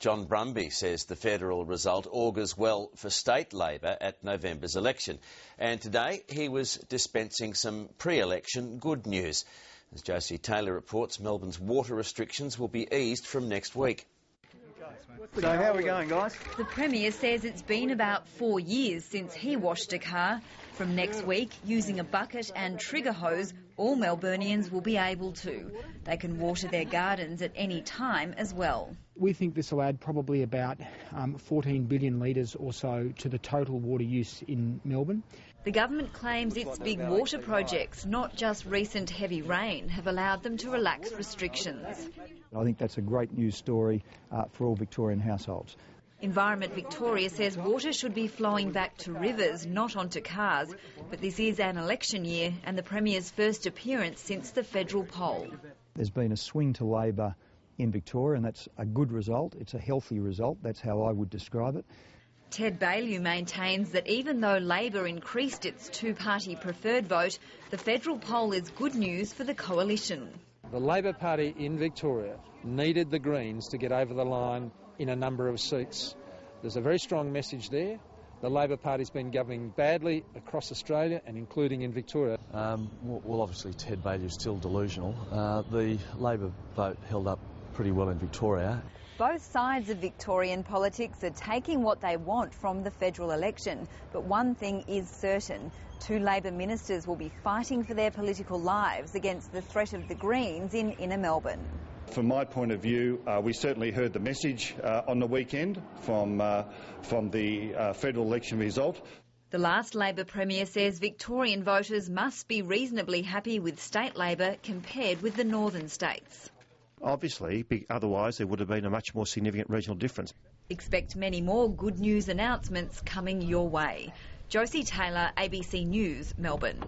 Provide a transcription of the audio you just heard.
John Brumby says the federal result augurs well for state Labor at November's election. And today he was dispensing some pre-election good news. As Josie Taylor reports, Melbourne's water restrictions will be eased from next week. So how are we going, guys? The Premier says it's been about 4 years since he washed a car. From next week, using a bucket and trigger hose, all Melburnians will be able to. They can water their gardens at any time as well. We think this will add probably about 14 billion litres or so to the total water use in Melbourne. The government claims its big water projects, not just recent heavy rain, have allowed them to relax restrictions. I think that's a great news story for all Victorian households. Environment Victoria says water should be flowing back to rivers, not onto cars. But this is an election year and the Premier's first appearance since the federal poll. There's been a swing to Labor in Victoria, and that's a good result. It's a healthy result. That's how I would describe it. Ted Baillieu maintains that even though Labor increased its two-party preferred vote, the federal poll is good news for the coalition. The Labor Party in Victoria needed the Greens to get over the line in a number of seats. There's a very strong message there. The Labor Party's been governing badly across Australia and including in Victoria. Well, obviously Ted Baillieu's still delusional. The Labor vote held up pretty well in Victoria. Both sides of Victorian politics are taking what they want from the federal election. But one thing is certain. 2 Labor ministers will be fighting for their political lives against the threat of the Greens in inner Melbourne. From my point of view, we certainly heard the message on the weekend from the federal election result. The last Labor Premier says Victorian voters must be reasonably happy with state Labor compared with the northern states. Obviously, otherwise there would have been a much more significant regional difference. Expect many more good news announcements coming your way. Josie Taylor, ABC News, Melbourne.